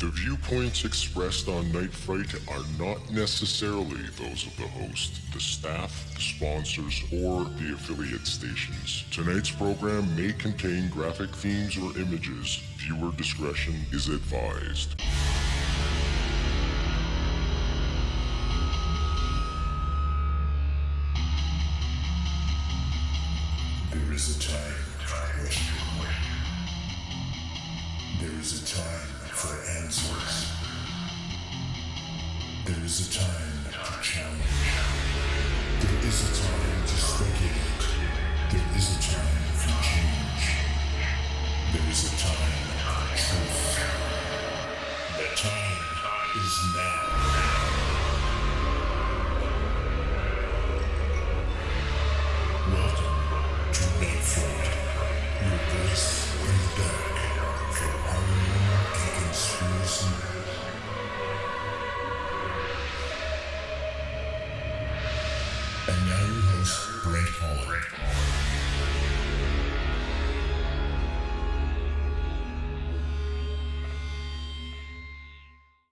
The viewpoints expressed on Night Fright are not necessarily those of the host, the staff, the sponsors, or the affiliate stations. Tonight's program may contain graphic themes or images. Viewer discretion is advised. There is a time for question. There is a time for answers. There is a time to challenge. There is a time to speculate. There is a time for change. There is a time for truth. The time is now. Welcome to Night Fright, your voice in the dark for horror and conspiracy. And now your host, Brent Holland.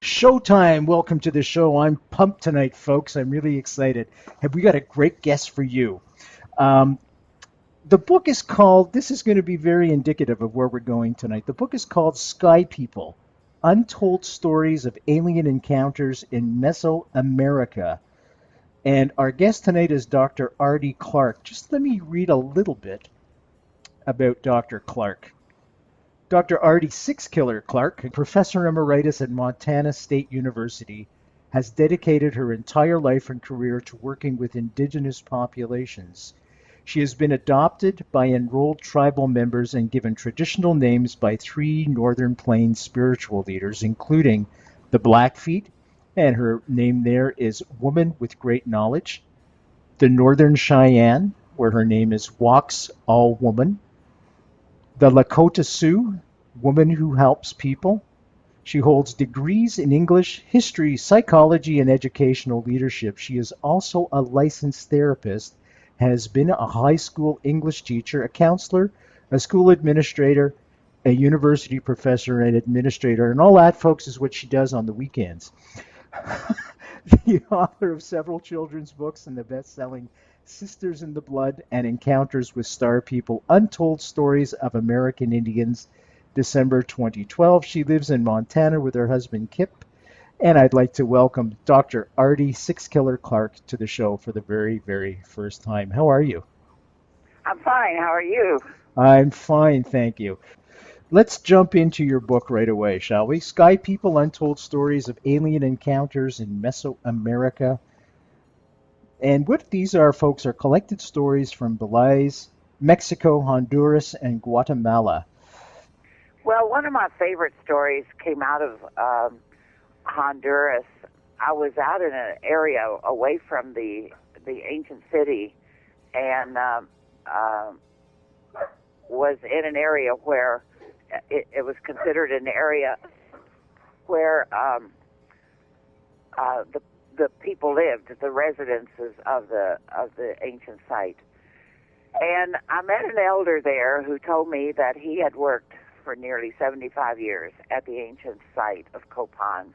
Showtime! Welcome to the show. I'm pumped tonight, folks. I'm really excited. Have we got a great guest for you? The book is called, this is going to be very indicative of where we're going tonight. The book is called Sky People, Untold Stories of Alien Encounters in Mesoamerica. And our guest tonight is Dr. Ardy Clarke. Just let me read a little bit about Dr. Clarke. Dr. Ardy Sixkiller Clarke, a professor emeritus at Montana State University, has dedicated her entire life and career to working with Indigenous populations. She has been adopted by enrolled tribal members and given traditional names by 3 Northern Plains spiritual leaders, including the Blackfeet, and her name there is Woman with Great Knowledge, the Northern Cheyenne, where her name is Walks All Woman, the Lakota Sioux, Woman Who Helps People. She holds degrees in English, history, psychology, and educational leadership. She is also a licensed therapist, has been a high school English teacher, a counselor, a school administrator, a university professor, and administrator. And all that, folks, is what she does on the weekends. The author of several children's books and the best-selling Sisters in the Blood and Encounters with Star People, Untold Stories of American Indians, December 2012. She lives in Montana with her husband, Kip. And I'd like to welcome Dr. Ardy Sixkiller Clarke to the show for the very, very first time. How are you? I'm fine. How are you? I'm fine, thank you. Let's jump into your book right away, shall we? Sky People, Untold Stories of Alien Encounters in Mesoamerica. And what these are, folks, are collected stories from Belize, Mexico, Honduras, and Guatemala. Well, one of my favorite stories came out of Honduras. I was out in an area away from the ancient city and was in an area where it was considered an area where the people lived, the residences of the ancient site. And I met an elder there who told me that he had worked for nearly 75 years at the ancient site of Copan,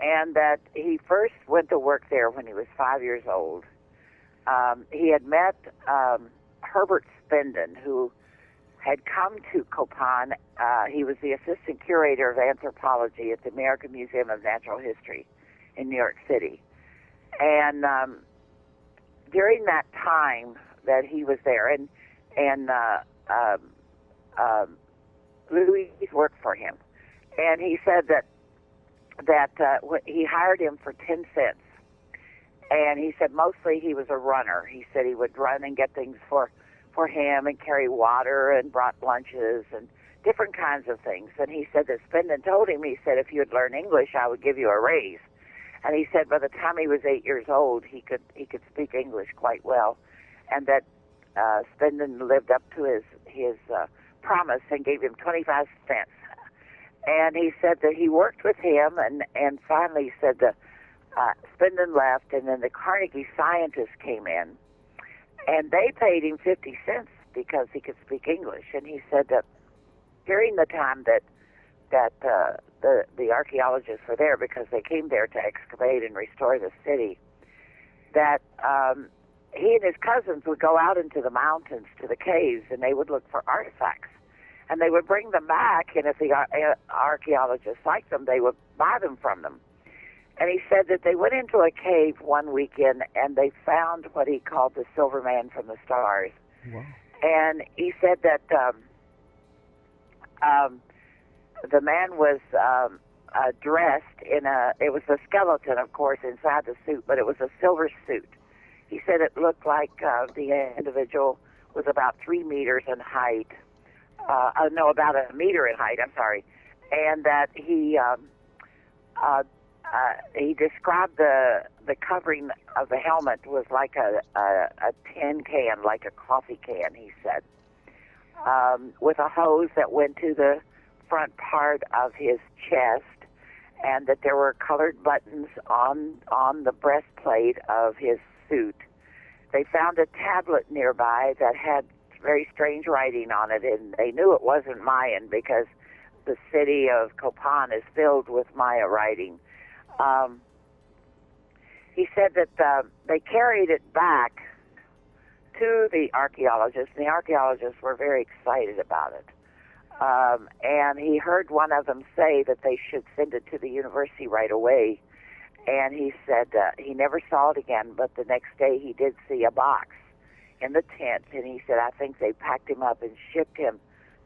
and that he first went to work there when he was 5 years old. He had met Herbert Spenden, who had come to Copan. He was the assistant curator of anthropology at the American Museum of Natural History in New York City. And during that time that he was there, and Louise worked for him, and he said that he hired him for 10 cents. And he said mostly he was a runner. He said he would run and get things for him and carry water and brought lunches and different kinds of things. And he said that Spenden told him, he said, if you would learn English, I would give you a raise. And he said by the time he was 8 years old, he could speak English quite well, and that Spenden lived up to his promise and gave him 25 cents. And he said that he worked with him, and finally said that Spenden left, and then the Carnegie scientists came in, and they paid him 50 cents because he could speak English. And he said that during the time that that the archaeologists were there because they came there to excavate and restore the city. That he and his cousins would go out into the mountains to the caves, and they would look for artifacts, and they would bring them back. And if the archaeologists liked them, they would buy them from them. And he said that they went into a cave one weekend, and they found what he called the Silver Man from the stars. Wow. And he said that the man was dressed in it was a skeleton, of course, inside the suit, but it was a silver suit. He said it looked like the individual was about 3 meters in height. No, about a meter in height, I'm sorry. And that he described the covering of the helmet was like a tin can, like a coffee can, he said, with a hose that went to the front part of his chest, and that there were colored buttons on the breastplate of his suit. They found a tablet nearby that had very strange writing on it, and they knew it wasn't Mayan because the city of Copan is filled with Maya writing. He said that they carried it back to the archaeologists, and the archaeologists were very excited about it. And he heard one of them say that they should send it to the university right away. And he said he never saw it again, but the next day he did see a box in the tent, and he said, I think they packed him up and shipped him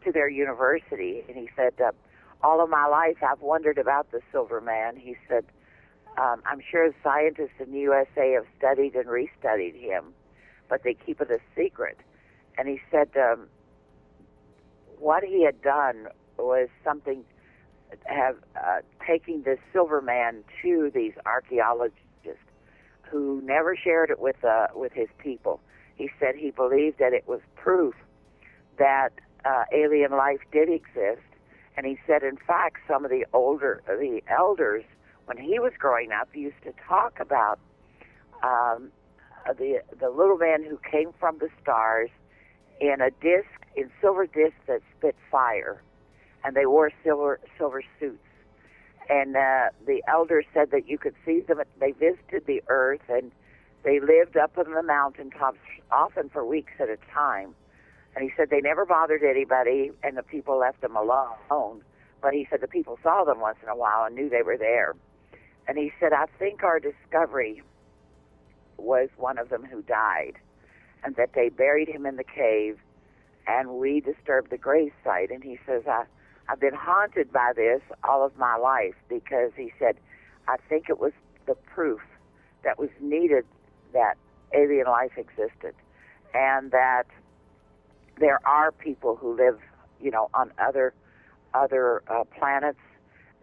to their university. And he said, all of my life I've wondered about the Silver Man. He said, I'm sure scientists in the USA have studied and restudied him, but they keep it a secret. And he said what he had done was something, taking this Silver Man to these archaeologists who never shared it with his people. He said he believed that it was proof that alien life did exist. And he said, in fact, some of the elders, when he was growing up, used to talk about the little man who came from the stars in silver discs that spit fire, and they wore silver suits. And the elders said that you could see them. They visited the earth, and they lived up in the mountaintops, often for weeks at a time. And he said they never bothered anybody, and the people left them alone. But he said the people saw them once in a while and knew they were there. And he said, I think our discovery was one of them who died, and that they buried him in the cave, and we disturbed the grave site. And he says, I've been haunted by this all of my life, because he said, I think it was the proof that was needed that alien life existed, and that there are people who live, on other planets,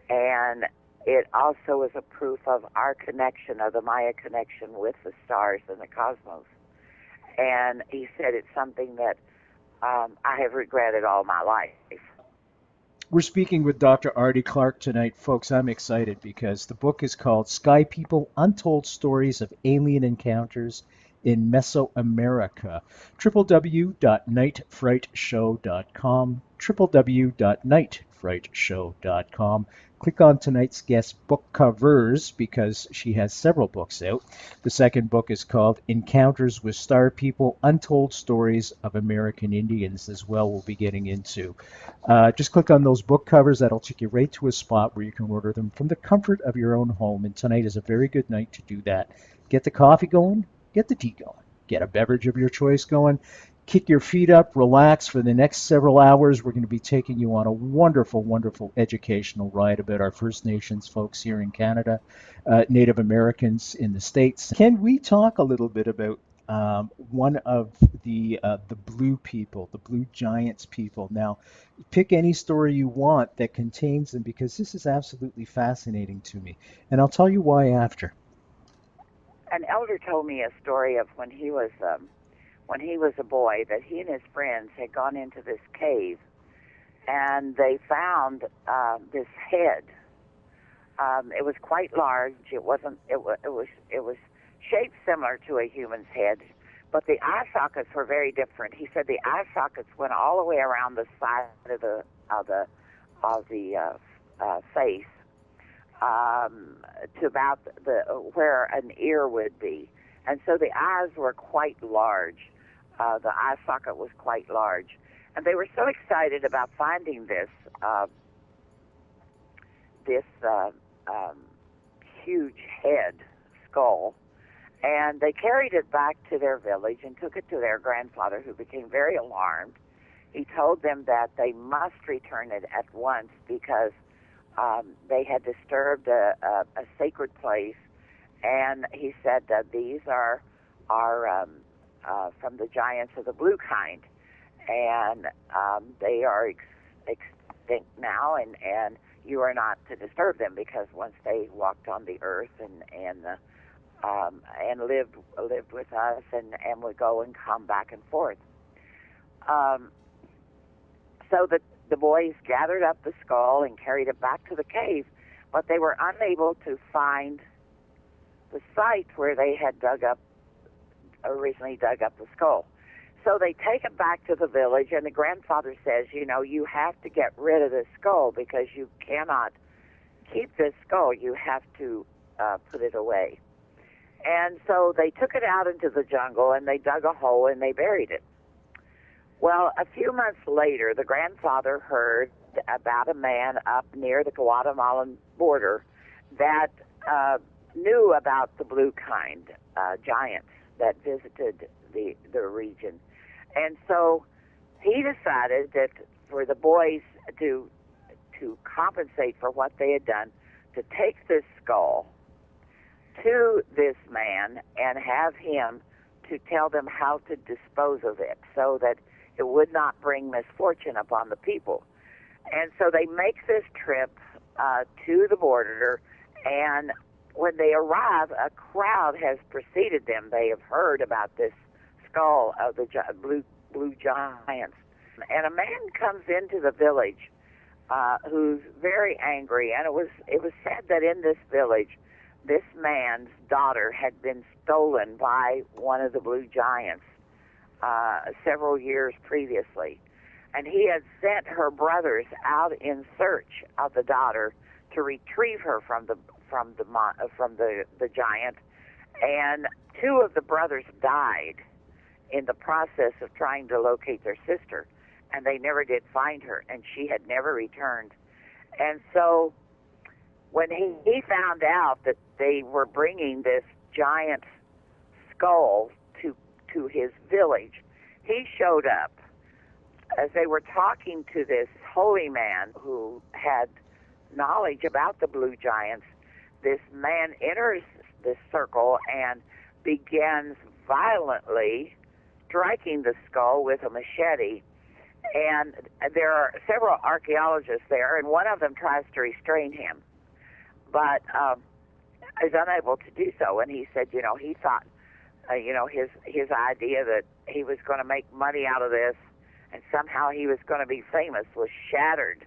and it also is a proof of our connection, of the Maya connection with the stars and the cosmos. And he said it's something that I have regretted all my life. We're speaking with Dr. Ardy Clarke tonight. Folks, I'm excited because the book is called Sky People, Untold Stories of Alien Encounters in Mesoamerica. www.nightfrightshow.com, www.nightfrightshow.com. Click on tonight's guest book covers because she has several books out. The second book is called Encounters with Star People, Untold Stories of American Indians as well, we'll be getting into. Just click on those book covers. That'll take you right to a spot where you can order them from the comfort of your own home. And tonight is a very good night to do that. Get the coffee going, get the tea going, get a beverage of your choice going. Kick your feet up, relax. For the next several hours, we're going to be taking you on a wonderful, wonderful educational ride about our First Nations folks here in Canada, Native Americans in the States. Can we talk a little bit about one of the blue people, the blue giants people? Now, pick any story you want that contains them, because this is absolutely fascinating to me. And I'll tell you why after. An elder told me a story of when he was a boy, that he and his friends had gone into this cave, and they found this head. It was quite large. It was shaped similar to a human's head, but the eye sockets were very different. He said the eye sockets went all the way around the side of the face to about where an ear would be. And so the eyes were quite large. The eye socket was quite large. And they were so excited about finding this huge head skull. And they carried it back to their village and took it to their grandfather, who became very alarmed. He told them that they must return it at once because they had disturbed a sacred place. And he said that these are from the giants of the blue kind, and they are extinct now, and you are not to disturb them, because once they walked on the earth and lived with us and would go and come back and forth. So the boys gathered up the skull and carried it back to the cave, but they were unable to find the site where they had originally dug up the skull. So they take it back to the village, and the grandfather says, you have to get rid of this skull because you cannot keep this skull. You have to put it away. And so they took it out into the jungle, and they dug a hole, and they buried it. Well, a few months later, the grandfather heard about a man up near the Guatemalan border that knew about the blue kind, giants that visited the region. And so he decided that for the boys to compensate for what they had done, to take this skull to this man and have him to tell them how to dispose of it so that it would not bring misfortune upon the people. And so they make this trip to the border, and when they arrive, a crowd has preceded them. They have heard about this skull of the blue giants. And a man comes into the village who's very angry, and it was said that in this village, this man's daughter had been stolen by one of the blue giants several years previously. And he had sent her brothers out in search of the daughter to retrieve her from the giant, and two of the brothers died in the process of trying to locate their sister, and they never did find her, and she had never returned. And so when he found out that they were bringing this giant skull to his village, he showed up. As they were talking to this holy man who had knowledge about the blue giants, this man enters this circle and begins violently striking the skull with a machete. And there are several archaeologists there, and one of them tries to restrain him, but is unable to do so. And he said, he thought, his idea that he was going to make money out of this and somehow he was going to be famous was shattered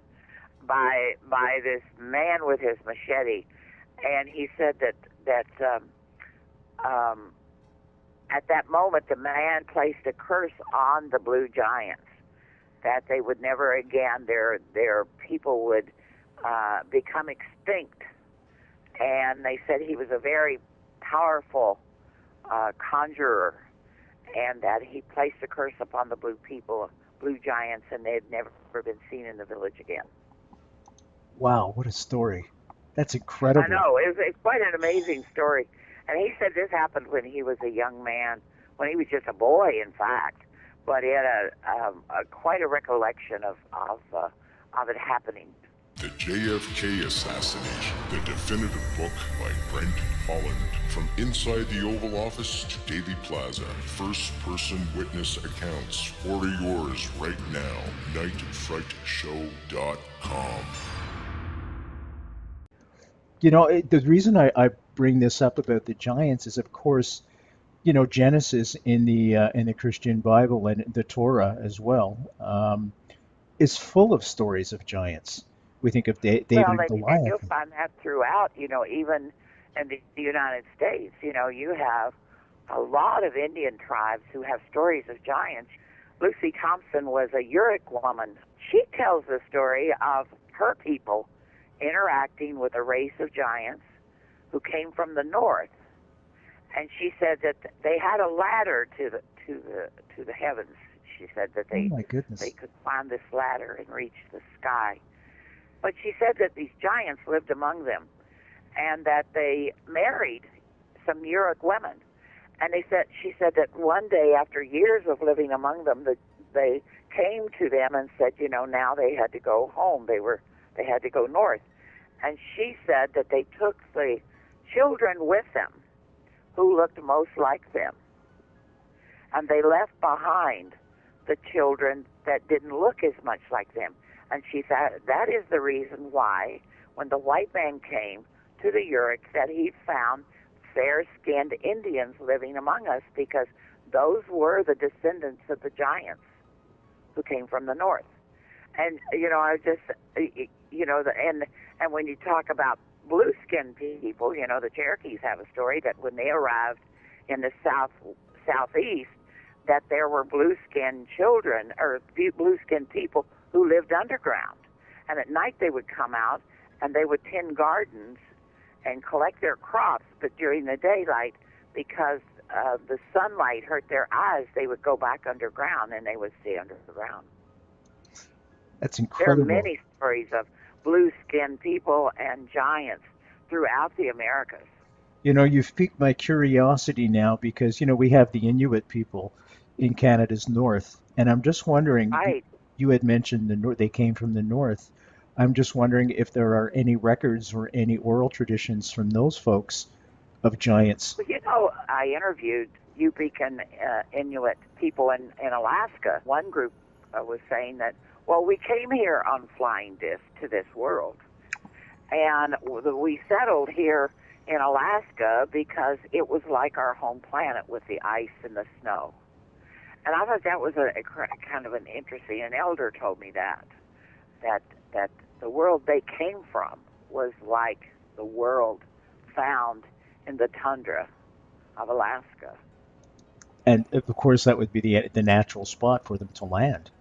by this man with his machete. And he said that at that moment the man placed a curse on the blue giants, that they would never again, their people would become extinct. And they said he was a very powerful conjurer, and that he placed a curse upon the blue giants, and they had never been seen in the village again. Wow, what a story. That's incredible. I know, it's quite an amazing story. And he said this happened when he was a young man, when he was just a boy, in fact, but he had quite a recollection of it happening. The JFK Assassination, the definitive book by Brent Holland. From inside the Oval Office to Daily Plaza, first-person witness accounts. Order yours right now. nightfrightshow.com. The reason I bring this up about the giants is, of course, Genesis in the Christian Bible and the Torah as well is full of stories of giants. We think of David and Goliath. And you'll find that throughout, even in the United States. You have a lot of Indian tribes who have stories of giants. Lucy Thompson was a Yurok woman. She tells the story of her people interacting with a race of giants who came from the north. And she said that they had a ladder to the heavens. She said that Oh my goodness. they could climb this ladder and reach the sky. But she said that these giants lived among them, and that they married some Uruk women. And she said that one day, after years of living among them, that they came to them and said, now they had to go home. They had to go north. And she said that they took the children with them who looked most like them, and they left behind the children that didn't look as much like them. And she said that is the reason why, when the white man came to the Uruk, that he found fair-skinned Indians living among us, because those were the descendants of the giants who came from the north. And I just and when you talk about blue-skinned people, the Cherokees have a story that when they arrived in the southeast, that there were blue-skinned children or blue-skinned people who lived underground, and at night they would come out and they would tend gardens and collect their crops, but during the daylight, because the sunlight hurt their eyes, they would go back underground and they would stay underground. That's incredible. There are many stories of blue-skinned people and giants throughout the Americas. You've piqued my curiosity now, because, we have the Inuit people in Canada's north, and I'm just wondering, Right. you had mentioned they came from the north. I'm just wondering if there are any records or any oral traditions from those folks of giants. Well, I interviewed Yupik and Inuit people in Alaska. One group was saying that, well, we came here on flying discs to this world, and we settled here in Alaska because it was like our home planet with the ice and the snow. And I thought that was a kind of an interesting. An elder told me that the world they came from was like the world found in the tundra of Alaska. And of course, that would be the natural spot for them to land.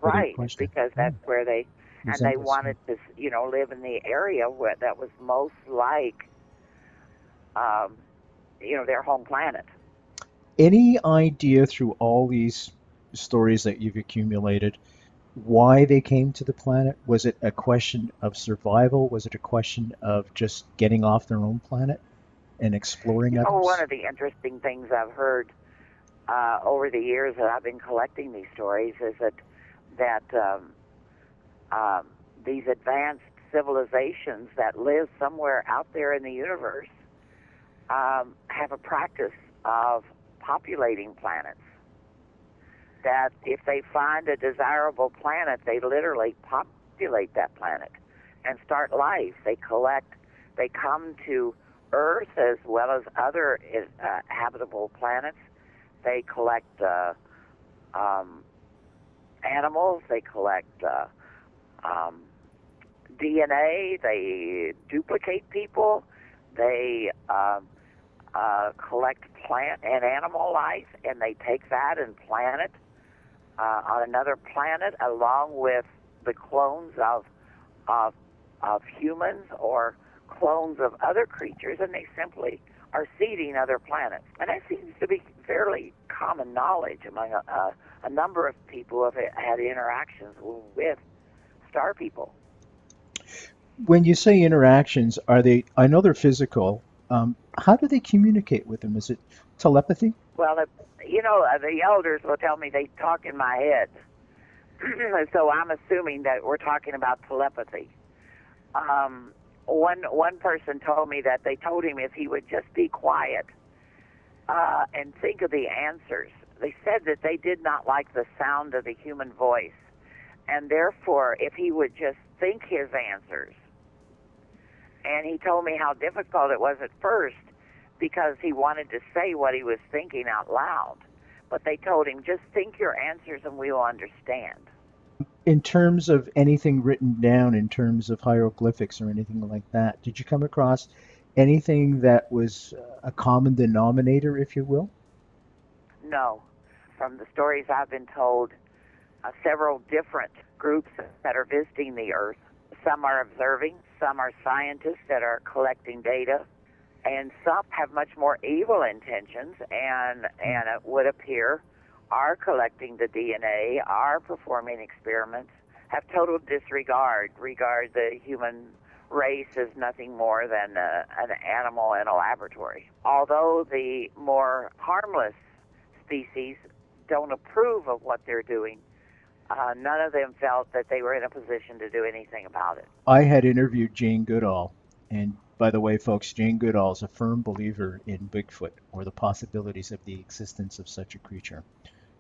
Right, because that's where they wanted to, live in the area where that was most like, their home planet. Any idea, through all these stories that you've accumulated, why they came to the planet? Was it a question of survival? Was it a question of just getting off their own planet and exploring others? One of the interesting things I've heard over the years that I've been collecting these stories is that these advanced civilizations that live somewhere out there in the universe have a practice of populating planets. That if they find a desirable planet, they literally populate that planet and start life. They come to Earth as well as other habitable planets. They collect animals, they collect DNA, they duplicate people, they collect plant and animal life, and they take that and plant it on another planet along with the clones of humans or clones of other creatures, and they simply are seeding other planets. And that seems to be fairly common knowledge among a number of people who have had interactions with star people. When you say interactions, I know they're physical. How do they communicate with them? Is it telepathy? Well, the elders will tell me they talk in my head. So I'm assuming that we're talking about telepathy. One person told me that they told him if he would just be quiet and think of the answers. They said that they did not like the sound of the human voice, and therefore, if he would just think his answers. And he told me how difficult it was at first because he wanted to say what he was thinking out loud. But they told him, just think your answers and we will understand. In terms of anything written down, in terms of hieroglyphics or anything like that, did you come across anything that was a common denominator, if you will? No. From the stories I've been told, several different groups that are visiting the Earth. Some are observing, some are scientists that are collecting data, and some have much more evil intentions, and it would appear are collecting the DNA, are performing experiments, have total regard the human race as nothing more than an animal in a laboratory. Although the more harmless species don't approve of what they're doing, none of them felt that they were in a position to do anything about it. I had interviewed Jane Goodall, and by the way, folks, Jane Goodall is a firm believer in Bigfoot or the possibilities of the existence of such a creature,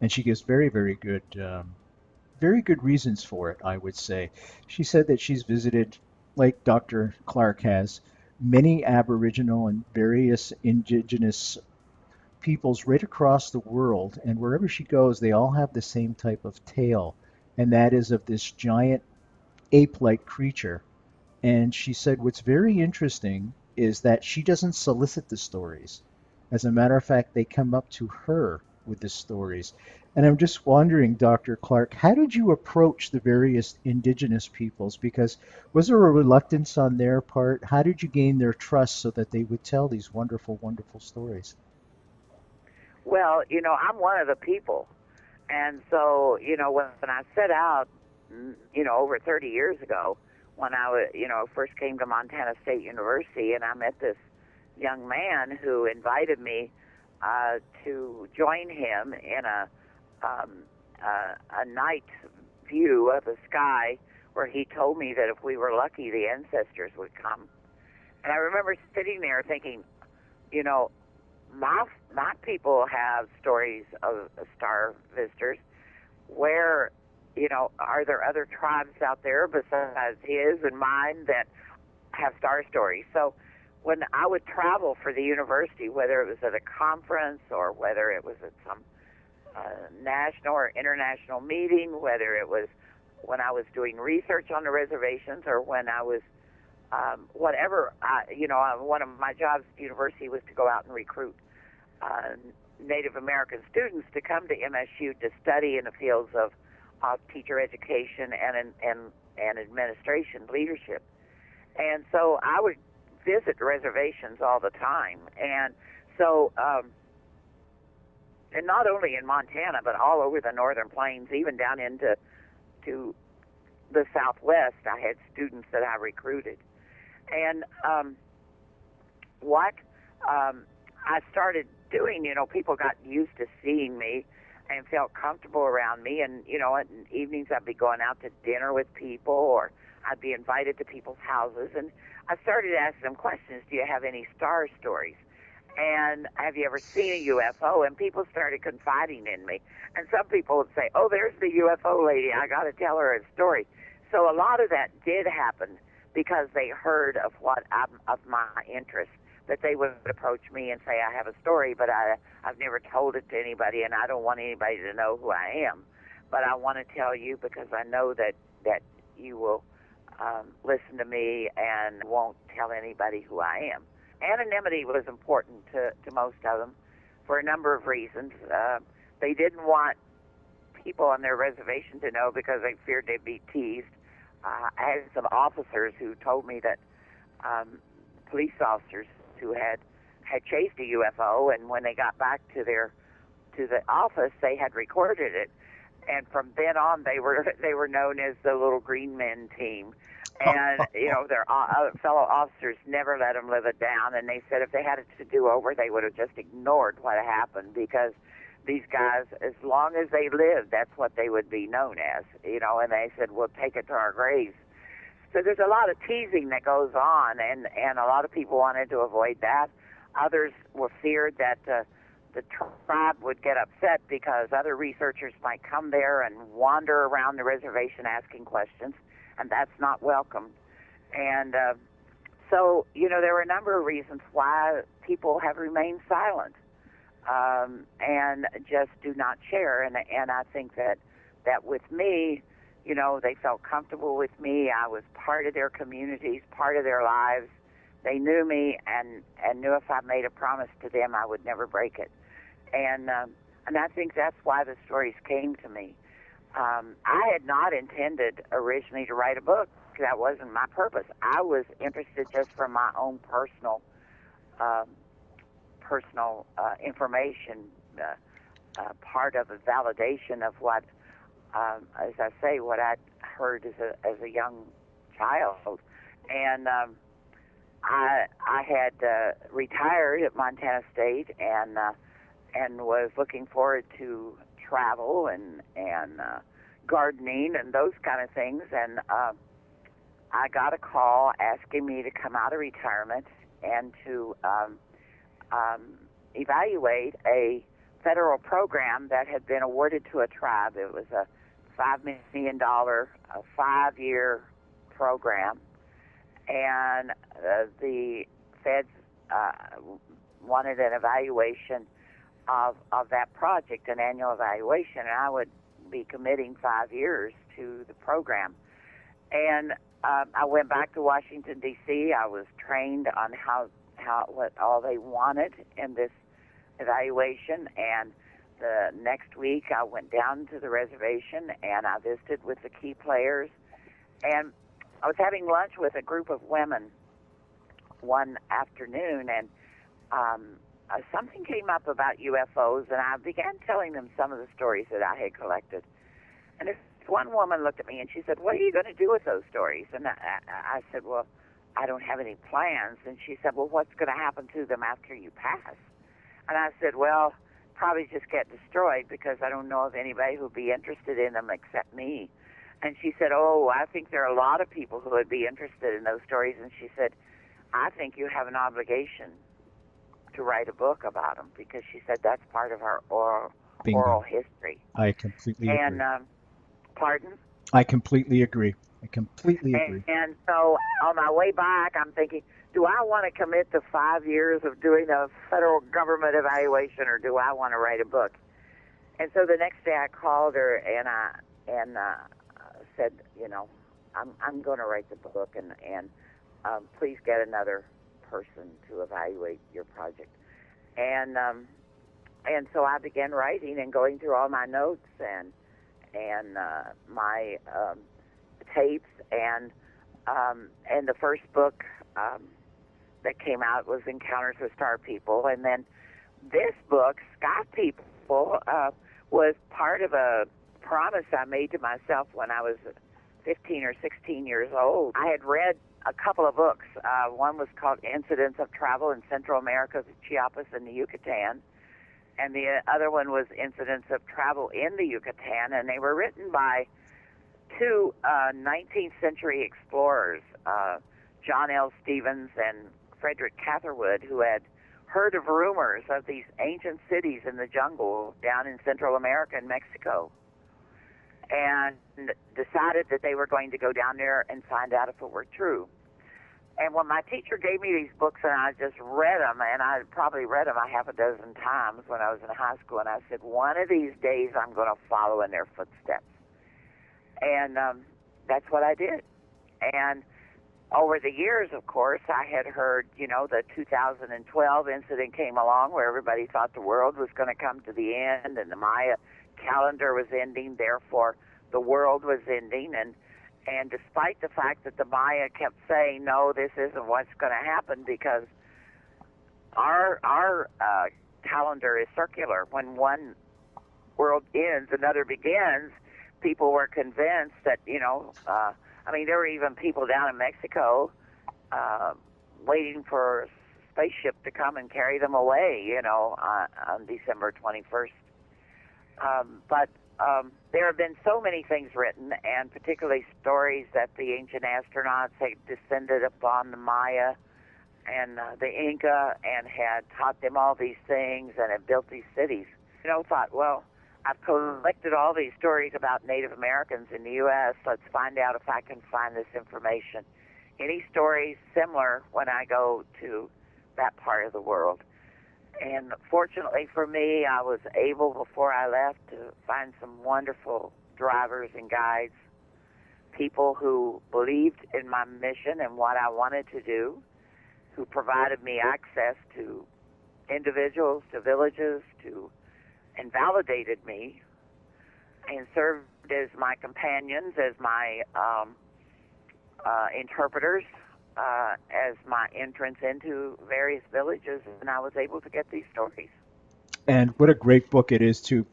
and she gives very, very good reasons for it, I would say. She said that she's visited, like Dr. Clarke has, many Aboriginal and various Indigenous peoples right across the world, and wherever she goes, they all have the same type of tale, and that is of this giant ape-like creature. And she said what's very interesting is that she doesn't solicit the stories. As a matter of fact, they come up to her with the stories. And I'm just wondering, Dr. Clarke, how did you approach the various Indigenous peoples? Because was there a reluctance on their part? How did you gain their trust so that they would tell these wonderful, wonderful stories? Well, I'm one of the people. And so, when I set out, over 30 years ago, when I first came to Montana State University, and I met this young man who invited me to join him in a night view of the sky, where he told me that if we were lucky, the ancestors would come. And I remember sitting there thinking, my people have stories of star visitors. Where, are there other tribes out there besides his and mine that have star stories? So when I would travel for the university, whether it was at a conference or whether it was at some national or international meeting, whether it was when I was doing research on the reservations or when I was whatever, one of my jobs at the university was to go out and recruit Native American students to come to MSU to study in the fields of teacher education and administration leadership. And so I would visit reservations all the time. And so, and not only in Montana, but all over the northern plains, even down into the Southwest, I had students that I recruited. And what I started doing, people got used to seeing me and felt comfortable around me. And, at evenings I'd be going out to dinner with people, or I'd be invited to people's houses. And I started asking them questions. Do you have any star stories? And have you ever seen a UFO? And people started confiding in me. And some people would say, oh, there's the UFO lady. I got to tell her a story. So a lot of that did happen because they heard of of my interest, that they would approach me and say, I have a story, but I've never told it to anybody, and I don't want anybody to know who I am. But I want to tell you because I know that you will listen to me and won't tell anybody who I am. Anonymity was important to most of them for a number of reasons. They didn't want people on their reservation to know because they feared they'd be teased. I had some officers who told me that police officers who had chased a UFO, and when they got back to the office, they had recorded it, and from then on, they were known as the Little Green Men team. And their fellow officers never let them live it down, and they said if they had it to do over, they would have just ignored what had happened, because these guys, as long as they lived, that's what they would be known as, and they said, we'll take it to our graves. So there's a lot of teasing that goes on, and a lot of people wanted to avoid that. Others were feared that the tribe would get upset because other researchers might come there and wander around the reservation asking questions, and that's not welcome. And so, there were a number of reasons why people have remained silent and just do not share. And I think that with me, they felt comfortable with me. I was part of their communities, part of their lives. They knew me and knew if I made a promise to them, I would never break it. And I think that's why the stories came to me. I had not intended originally to write a book, That wasn't my purpose. I was interested just for my own personal information, part of a validation of what, as I say, what I heard as a young child. And I had retired at Montana State and was looking forward to travel and gardening and those kind of things. And I got a call asking me to come out of retirement and to evaluate a federal program that had been awarded to a tribe. It was a $5 million, 5-year program, and the feds wanted an evaluation of that project, an annual evaluation, and I would be committing 5 years to the program. And I went back to Washington, D.C. I was trained on what all they wanted in this evaluation, and the next week I went down to the reservation and I visited with the key players, and I was having lunch with a group of women one afternoon, and something came up about UFOs, and I began telling them some of the stories that I had collected. And this one woman looked at me and she said, "What are you going to do with those stories?" And I said, "Well, I don't have any plans." And she said, "Well, what's going to happen to them after you pass?" And I said, "Well, probably just get destroyed, because I don't know of anybody who would be interested in them except me." And she said, "Oh, I think there are a lot of people who would be interested in those stories." And she said, "I think you have an obligation to write a book about them," because she said that's part of our oral history. I completely agree. And, pardon? I completely agree. I completely agree. And so on my way back, I'm thinking, do I want to commit to 5 years of doing a federal government evaluation, or do I want to write a book? And so the next day I called her and said, I'm going to write the book, and please get another person to evaluate your project. And so I began writing and going through all my notes and my tapes, and the first book that came out was Encounters with Star People, and then this book, Sky People, was part of a promise I made to myself when I was 15 or 16 years old. I had read a couple of books. One was called Incidents of Travel in Central America, Chiapas, and the Yucatan, and the other one was Incidents of Travel in the Yucatan, and they were written by two 19th century explorers, John L. Stevens and Frederick Catherwood, who had heard of rumors of these ancient cities in the jungle down in Central America and Mexico, and decided that they were going to go down there and find out if it were true. And when my teacher gave me these books and I just read them, and I probably read them a half a dozen times when I was in high school, and I said, one of these days I'm going to follow in their footsteps. And that's what I did. And over the years, of course, I had heard, the 2012 incident came along where everybody thought the world was going to come to the end and the Maya calendar was ending, therefore the world was ending. And despite the fact that the Maya kept saying, no, this isn't what's going to happen, because our calendar is circular. When one world ends, another begins. People were convinced that, there were even people down in Mexico waiting for a spaceship to come and carry them away, on December 21st. But there have been so many things written, and particularly stories that the ancient astronauts had descended upon the Maya and the Inca and had taught them all these things and had built these cities. Thought, well, I've collected all these stories about Native Americans in the U.S. Let's find out if I can find this information. Any stories similar when I go to that part of the world. And fortunately for me, I was able, before I left, to find some wonderful drivers and guides, people who believed in my mission and what I wanted to do, who provided me access to individuals, to villages, and validated me, and served as my companions, as my interpreters as my entrance into various villages, and I was able to get these stories. And what a great book it is, too,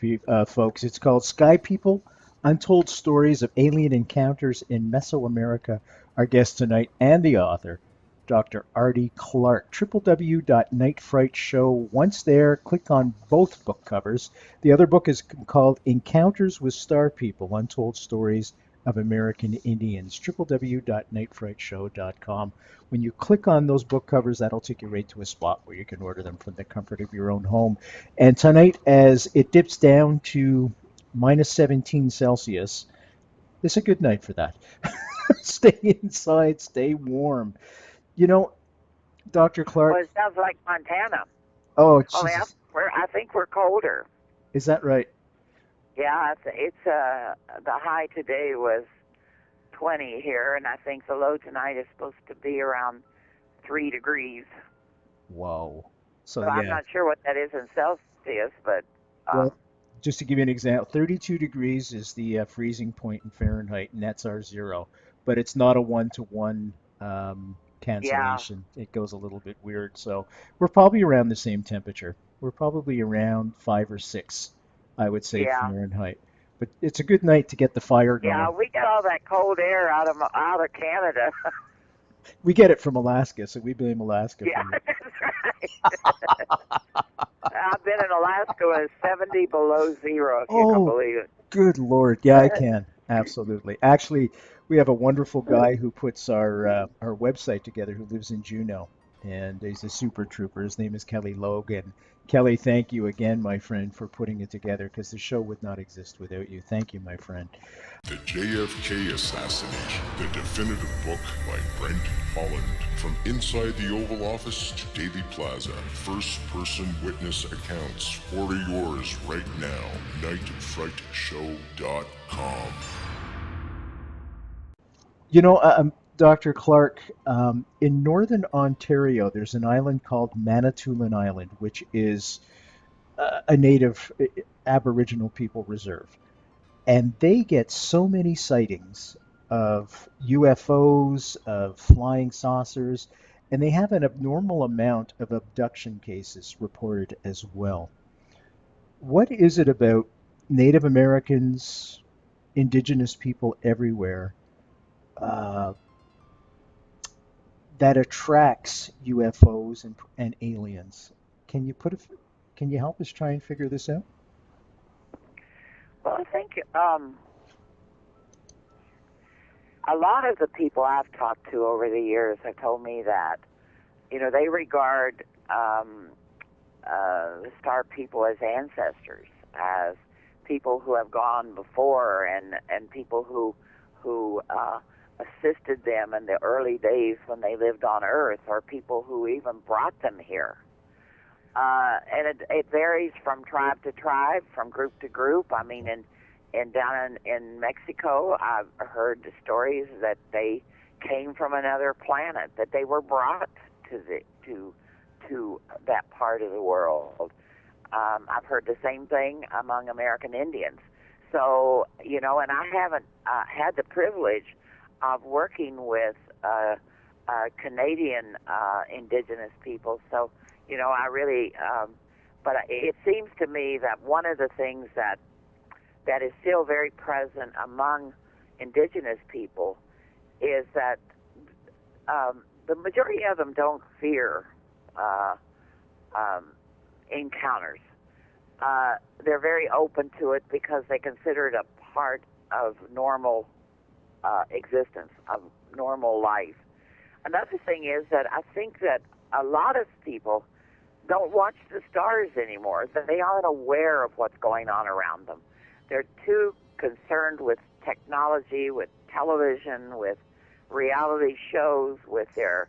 folks. It's called Sky People, Untold Stories of Alien Encounters in Mesoamerica. Our guest tonight and the author, Dr. Ardy Clarke. www.nightfrightshow. Once there, click on both book covers. The other book is called Encounters with Star People, Untold Stories of American Indians. www.nightfrightshow.com. When you click on those book covers, that'll take you right to a spot where you can order them from the comfort of your own home. And tonight, as it dips down to minus 17 Celsius, it's a good night for that. Stay inside, stay warm. You know, Dr. Clarke. Well, it sounds like Montana. Oh, Only Jesus. I think we're colder. Is that right? Yeah, it's the high today was 20 here, and I think the low tonight is supposed to be around 3 degrees. Whoa. So yeah. I'm not sure what that is in Celsius, but well, just to give you an example, 32 degrees is the freezing point in Fahrenheit, and that's our zero. But it's not a one-to-one cancellation. Yeah. It goes a little bit weird. So we're probably around the same temperature. We're probably around 5 or 6, I would say, Fahrenheit. But it's a good night to get the fire going. Yeah, we get all that cold air out of Canada. We get it from Alaska, so we blame Alaska. Yeah, that's right. I've been in Alaska when it's 70 below zero, if you can believe it. Good Lord. Yeah, I can. Absolutely. Actually, we have a wonderful guy who puts our website together who lives in Juneau, and he's a super trooper. His name is Kelly Logan. Kelly, thank you again, my friend, for putting it together, because the show would not exist without you. Thank you, my friend. The JFK Assassination, the definitive book by Brent Holland. From inside the Oval Office to Daily Plaza, first-person witness accounts. Order yours right now. nightfrightshow.com. You know, Dr. Clarke, in northern Ontario, there's an island called Manitoulin Island, which is a native Aboriginal people reserve. And they get so many sightings of UFOs, of flying saucers, and they have an abnormal amount of abduction cases reported as well. What is it about Native Americans, Indigenous people everywhere, that attracts UFOs and aliens? Can you help us try and figure this out? Well, I think a lot of the people I've talked to over the years have told me that, they regard the star people as ancestors, as people who have gone before, and people who assisted them in the early days when they lived on Earth, or people who even brought them here. And it varies from tribe to tribe, from group to group. I mean, down in Mexico, I've heard the stories that they came from another planet, that they were brought to that part of the world. I've heard the same thing among American Indians. So, and I haven't had the privilege of working with Canadian Indigenous people. So, I really, but it seems to me that one of the things that is still very present among Indigenous people is that the majority of them don't fear encounters. They're very open to it because they consider it a part of normal existence, of normal life. Another thing is that I think that a lot of people don't watch the stars anymore. They aren't aware of what's going on around them. They're too concerned with technology, with television, with reality shows, with their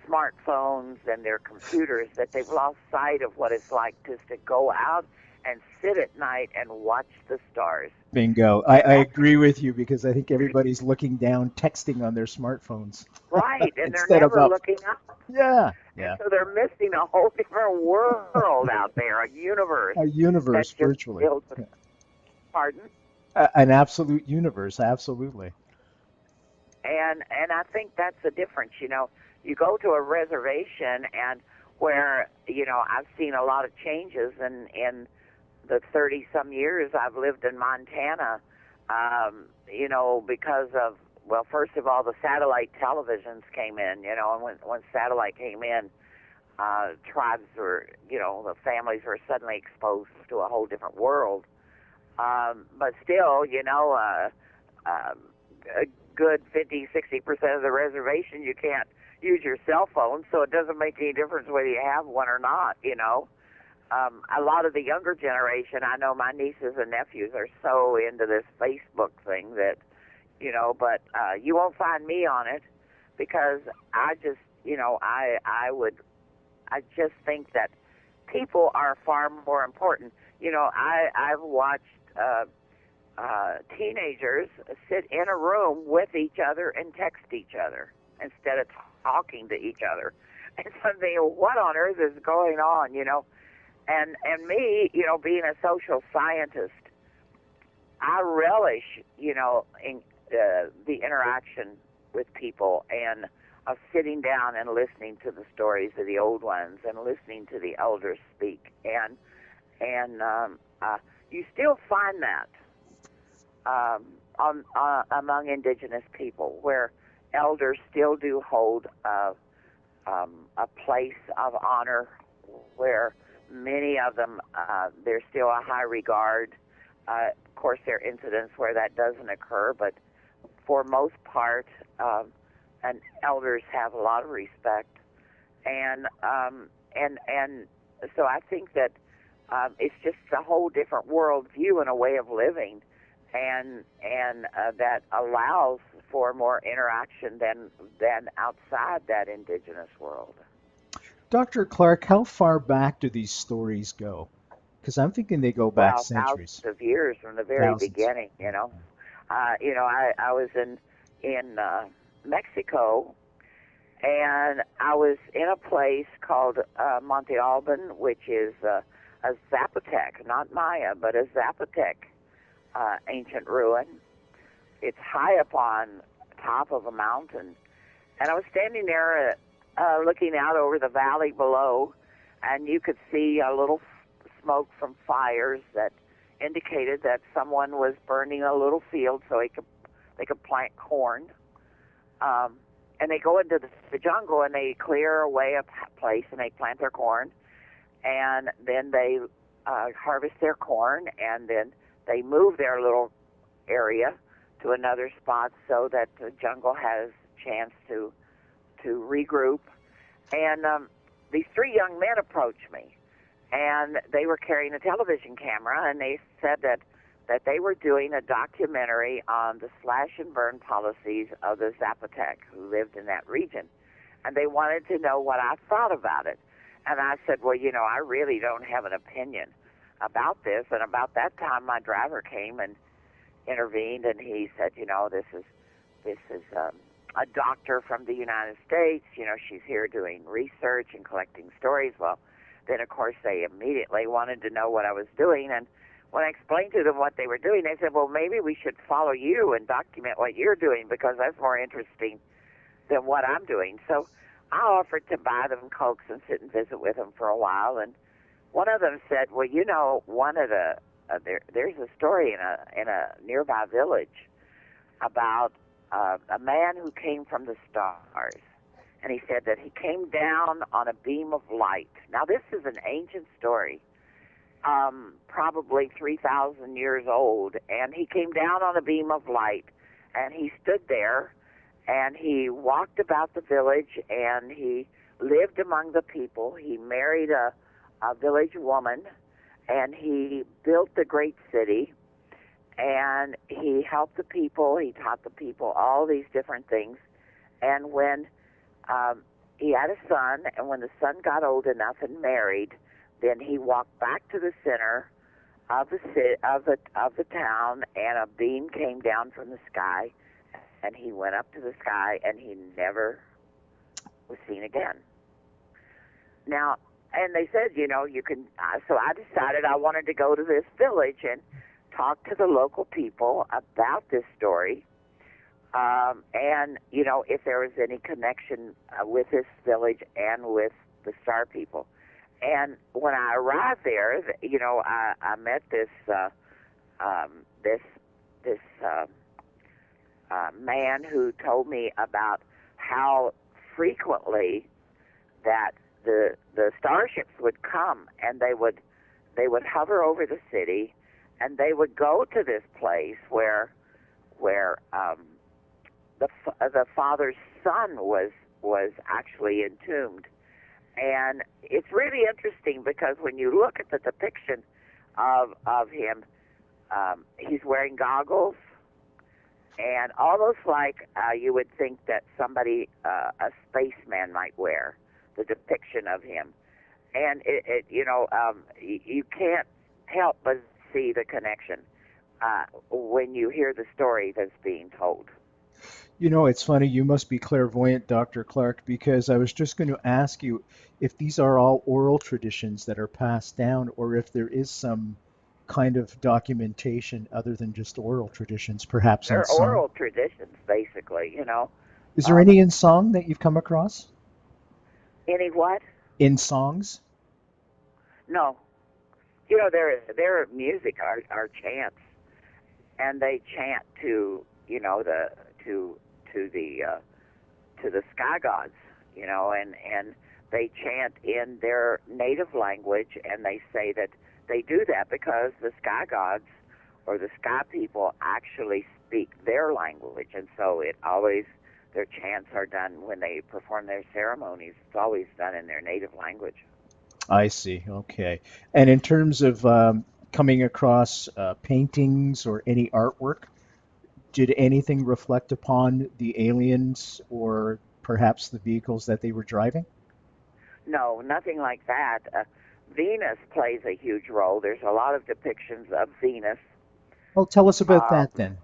smartphones and their computers, that they've lost sight of what it's like just to go out and sit at night and watch the stars. Bingo. I agree with you, because I think everybody's looking down, texting on their smartphones. Right, and they're never looking up. Yeah. And so they're missing a whole different world out there, a universe. A universe, virtually. Pardon? An absolute universe, absolutely. And I think that's the difference. You go to a reservation, and where I've seen a lot of changes in the 30-some years I've lived in Montana. Because of, well, first of all, the satellite televisions came in. And when satellite came in, tribes were, the families were suddenly exposed to a whole different world. But still, a good 50-60% of the reservation, you can't use your cell phone, so it doesn't make any difference whether you have one or not. A lot of the younger generation, I know my nieces and nephews are so into this Facebook thing that, but you won't find me on it, because I just, I just think that people are far more important. I've watched teenagers sit in a room with each other and text each other instead of talking to each other. And so I'm thinking, what on earth is going on, And me, being a social scientist, I relish, in the interaction with people, and of sitting down and listening to the stories of the old ones and listening to the elders speak. And you still find that among Indigenous people, where elders still do hold a place of honor, where many of them, there's still a high regard. Of course, there are incidents where that doesn't occur, but for most part, and elders have a lot of respect. And so I think that it's just a whole different worldview and a way of living, and that allows for more interaction than outside that Indigenous world. Dr. Clarke, how far back do these stories go? Because I'm thinking they go back centuries. Thousands of years from the very beginning. I was in Mexico, and I was in a place called Monte Alban, which is a Zapotec, not Maya, but a Zapotec ancient ruin. It's high up on top of a mountain, and I was standing there looking out over the valley below, and you could see a little smoke from fires that indicated that someone was burning a little field so they could plant corn. And they go into the jungle and they clear away a place and they plant their corn, and then they harvest their corn, and then they move their little area to another spot so that the jungle has a chance to regroup. And these three young men approached me, and they were carrying a television camera, and they said that they were doing a documentary on the slash and burn policies of the Zapotec who lived in that region. And they wanted to know what I thought about it. And I said, well, I really don't have an opinion about this. And about that time, my driver came and intervened, and he said, this is a doctor from the United States. She's here doing research and collecting stories. Well, then, of course, they immediately wanted to know what I was doing. And when I explained to them what they were doing, they said, well, maybe we should follow you and document what you're doing, because that's more interesting than what I'm doing. So I offered to buy them Cokes and sit and visit with them for a while. And one of them said, well, one of the there's a story in a nearby village about a man who came from the stars. And he said that he came down on a beam of light. Now, this is an ancient story, probably 3,000 years old. And he came down on a beam of light, and he stood there, and he walked about the village, and he lived among the people. He married a village woman, and he built the great city, and he helped the people. He taught the people all these different things. And when he had a son, and when the son got old enough and married, then he walked back to the center of the town, and a beam came down from the sky, and he went up to the sky, and he never was seen again. Now, and they said, you can. So I decided I wanted to go to this village and talk to the local people about this story. and you know, if there was any connection with this village and with the Star people. And when I arrived there, you know, I met this this man who told me about how frequently that the starships would come, and they would hover over the city, and they would go to this place where the father's son was actually entombed. And it's really interesting because when you look at the depiction of him, he's wearing goggles, and almost like you would think that somebody, a spaceman, might wear, the depiction of him. And it you know, you can't help but see the connection when you hear the story that's being told. You know, it's funny, you must be clairvoyant, Dr. Clarke, because I was just going to ask you if these are all oral traditions that are passed down, or if there is some kind of documentation other than just oral traditions, perhaps in They're song. oral traditions, basically, you know. Is there any in song that you've come across? Any what? In songs? No. You know, their music are chants, and they chant to, you know, to the sky gods, you know, and they chant in their native language, and they say that they do that because the sky gods or the sky people actually speak their language, and so their chants are done when they perform their ceremonies. It's always done in their native language. I see. Okay. And in terms of coming across paintings or any artwork, did anything reflect upon the aliens or perhaps the vehicles that they were driving? No, nothing like that. Venus plays a huge role. There's a lot of depictions of Venus. Well, tell us about that then.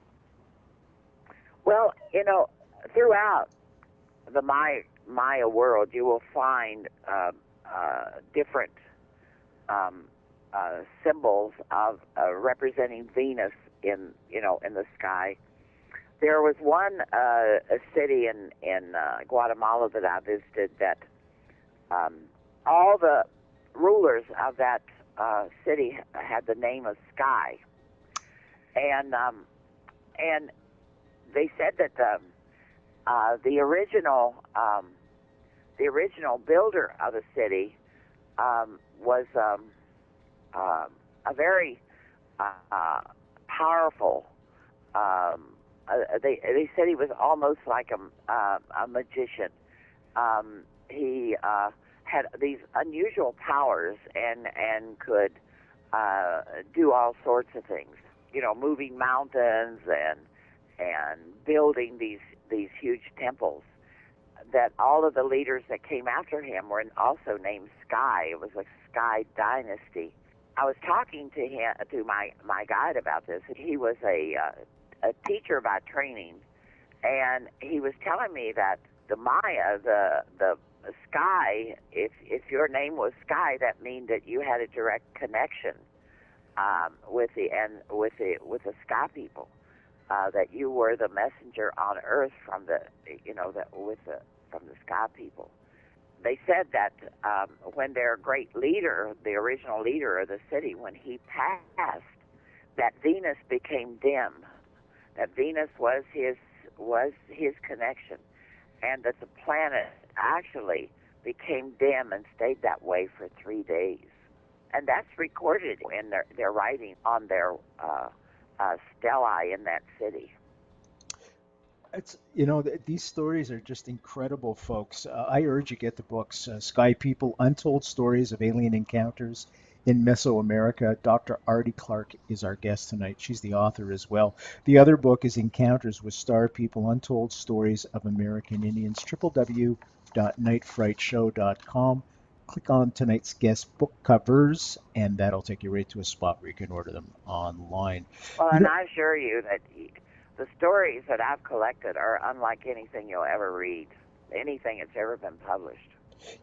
Well, you know, throughout the Maya world, you will find different symbols of representing Venus in the sky. There was one a city in Guatemala that I visited that all the rulers of that city had the name of Sky, and they said that the original builder of the city was a very powerful. They said he was almost like a magician. He had these unusual powers and could do all sorts of things. You know, moving mountains and building these huge temples. That all of the leaders that came after him were also named Sky. It was a Sky dynasty. I was talking to my guide about this. He was a teacher by training, and he was telling me that the Maya, the Sky, if your name was Sky, that meant that you had a direct connection with the Sky people, that you were the messenger on Earth from the Sky people. They said that when their great leader, the original leader of the city, when he passed, that Venus became dim. That Venus was his connection, and that the planet actually became dim and stayed that way for 3 days. And that's recorded in their writing on their stelae in that city. It's, these stories are just incredible, folks. I urge you get the books, Sky People, Untold Stories of Alien Encounters in Mesoamerica. Dr. Ardy Clarke is our guest tonight. She's the author as well. The other book is Encounters with Star People, Untold Stories of American Indians, www.nightfrightshow.com. Click on tonight's guest book covers, and that'll take you right to a spot where you can order them online. Well, and I assure you that the stories that I've collected are unlike anything you'll ever read, anything that's ever been published.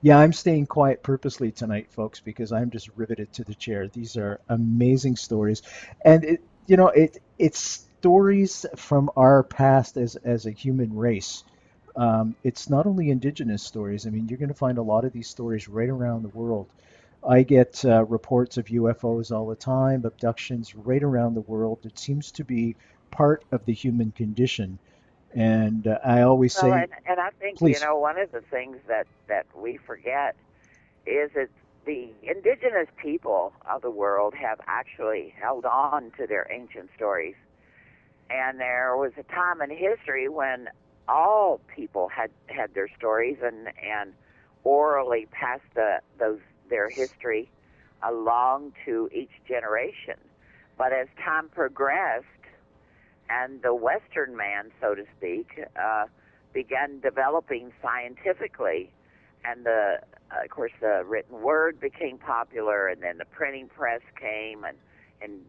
Yeah, I'm staying quiet purposely tonight, folks, because I'm just riveted to the chair. These are amazing stories, and it's stories from our past as a human race. It's not only indigenous stories. I mean, you're going to find a lot of these stories right around the world. I get reports of UFOs all the time, abductions right around the world. It seems to be part of the human condition. And I always Well, say, and I think, please. one of the things that we forget is that the indigenous people of the world have actually held on to their ancient stories. And there was a time in history when all people had their stories and orally passed their history along to each generation. But as time progressed, and the Western man, so to speak, began developing scientifically, and of course, the written word became popular, and then the printing press came, and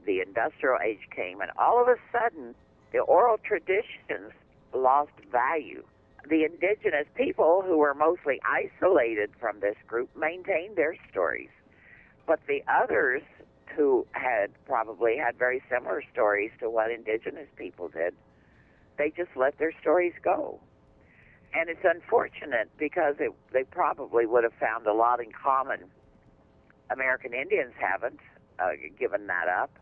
the industrial age came, and all of a sudden, the oral traditions lost value. The indigenous people, who were mostly isolated from this group, maintained their stories, but the others who had probably had very similar stories to what indigenous people did, they just let their stories go. And it's unfortunate because they probably would have found a lot in common. American Indians haven't given that up,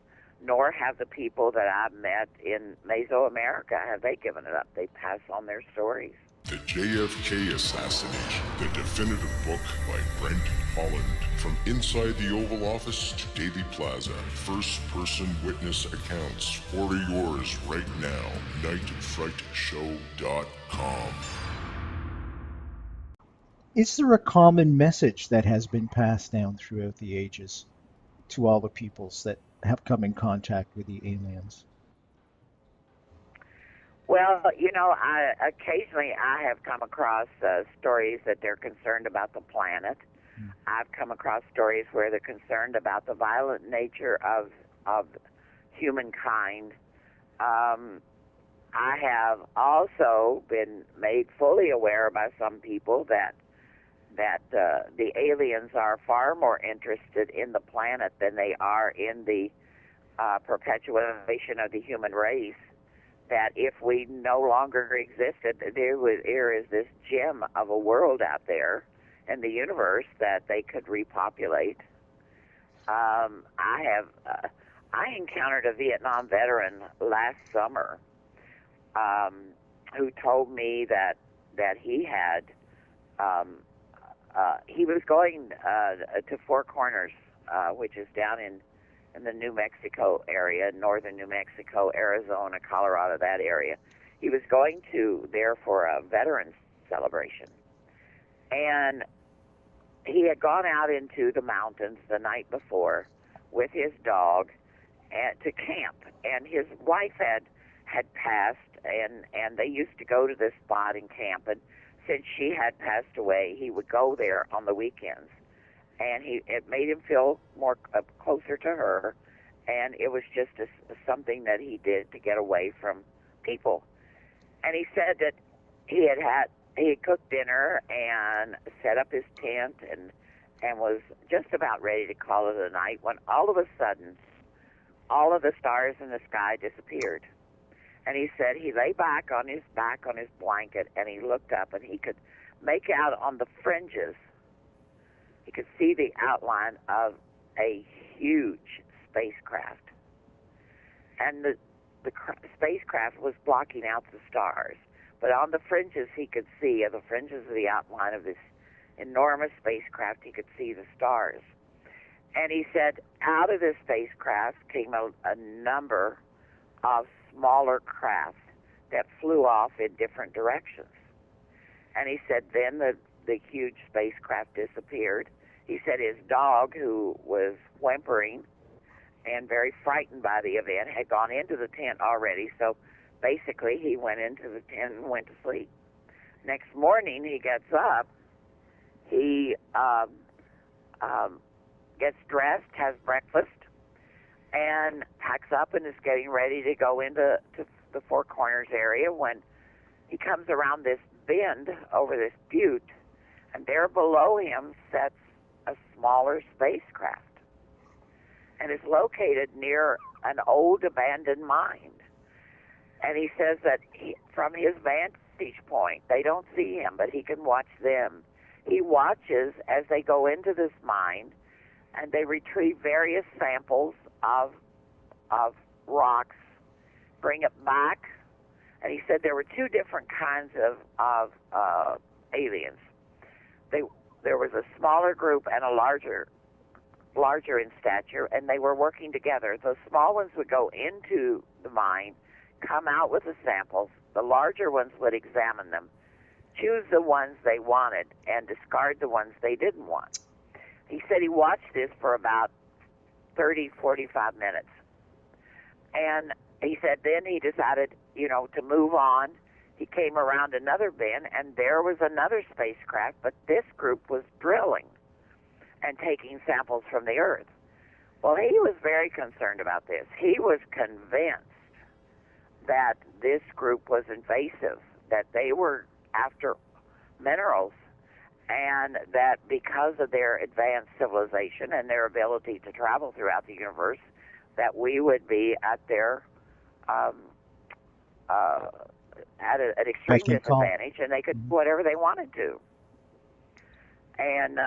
nor have the people that I've met in Mesoamerica have they given it up. They pass on their stories. The JFK Assassination, the definitive book by Brent Holland. From inside the Oval Office to Daily Plaza, first-person witness accounts. Order yours right now. nightfrightshow.com. Is there a common message that has been passed down throughout the ages to all the peoples that have come in contact with the aliens? Well, occasionally I have come across stories that they're concerned about the planet. I've come across stories where they're concerned about the violent nature of humankind. I have also been made fully aware by some people that the aliens are far more interested in the planet than they are in the perpetuation of the human race. That if we no longer existed, there is this gem of a world out there in the universe that they could repopulate. I encountered a Vietnam veteran last summer who told me that he had he was going to Four Corners, which is down in the New Mexico area, northern New Mexico, Arizona, Colorado, that area. He was going there for a veterans celebration. And he had gone out into the mountains the night before with his dog to camp. And his wife had passed, and they used to go to this spot and camp. And since she had passed away, he would go there on the weekends. And it made him feel more closer to her, and it was just something that he did to get away from people. And he said that he had cooked dinner and set up his tent and was just about ready to call it a night when all of a sudden, all of the stars in the sky disappeared. And he said he lay back on his blanket, and he looked up, and he could make out on the fringes. He could see the outline of a huge spacecraft. And the spacecraft was blocking out the stars. But on the fringes, he could see, the fringes of the outline of this enormous spacecraft, he could see the stars. And he said out of this spacecraft came a number of smaller craft that flew off in different directions. And he said then the huge spacecraft disappeared. He said his dog, who was whimpering and very frightened by the event, had gone into the tent already. So basically he went into the tent and went to sleep. Next morning he gets up, he gets dressed, has breakfast, and packs up and is getting ready to go into the Four Corners area when he comes around this bend over this butte, and there below him sits a smaller spacecraft, and is located near an old abandoned mine. And he says that from his vantage point, they don't see him, but he can watch them. He watches as they go into this mine, and they retrieve various samples of rocks, bring it back. And he said there were two different kinds of aliens. There was a smaller group and a larger in stature, and they were working together. The small ones would go into the mine, come out with the samples. The larger ones would examine them, choose the ones they wanted, and discard the ones they didn't want. He said he watched this for about 30, 45 minutes. And he said then he decided, to move on. He came around another bend, and there was another spacecraft, but this group was drilling and taking samples from the Earth. Well, he was very concerned about this. He was convinced that this group was invasive, that they were after minerals, and that because of their advanced civilization and their ability to travel throughout the universe, that we would be at their at an extreme disadvantage, and they could do whatever they wanted to. And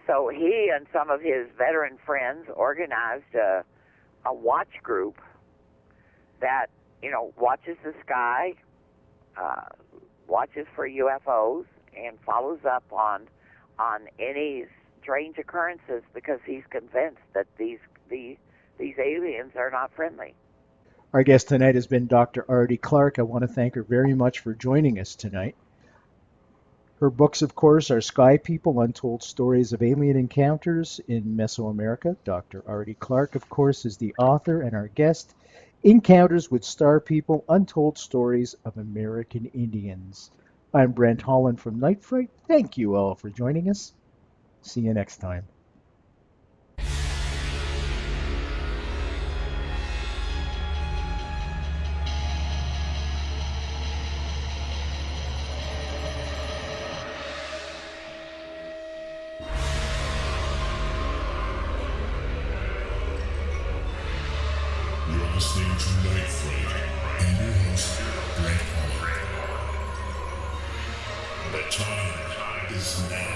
so he and some of his veteran friends organized a watch group that, watches the sky, watches for UFOs, and follows up on any strange occurrences, because he's convinced that these aliens are not friendly. Our guest tonight has been Dr. Ardy Clarke. I want to thank her very much for joining us tonight. Her books, of course, are Sky People, Untold Stories of Alien Encounters in Mesoamerica. Dr. Ardy Clarke, of course, is the author, and our guest, Encounters with Star People, Untold Stories of American Indians. I'm Brent Holland from Night Fright. Thank you all for joining us. See you next time. Listening to Night Fright and your host, Brent Holland. The time is now.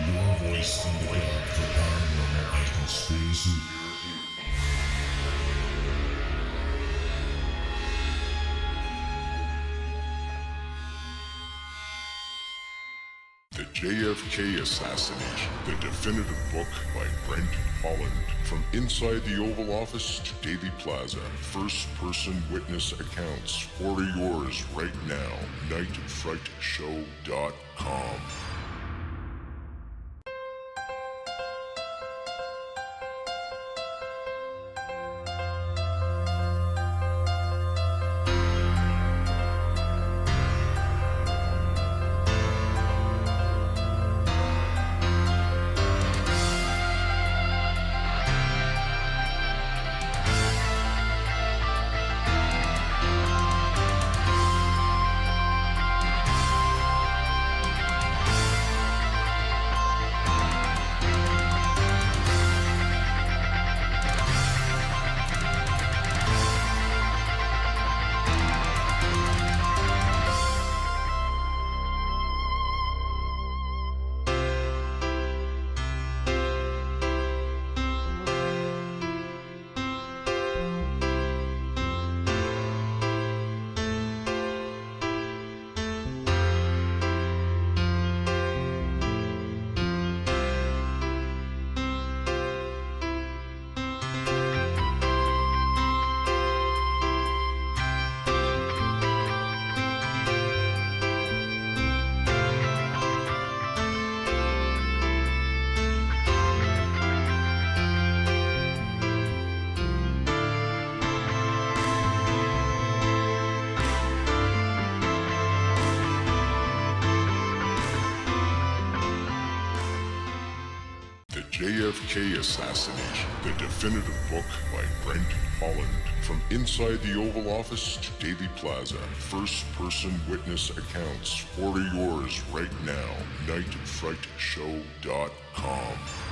Your voice in the dark for paranormal and conspiracy. The JFK Assassination, the definitive book by Brent Holland. From inside the Oval Office to Daily Plaza, first-person witness accounts. Order yours right now. nightfrightshow.com. JFK Assassination, the definitive book by Brent Holland. From inside the Oval Office to Daily Plaza, first-person witness accounts. Order yours right now. nightfrightshow.com.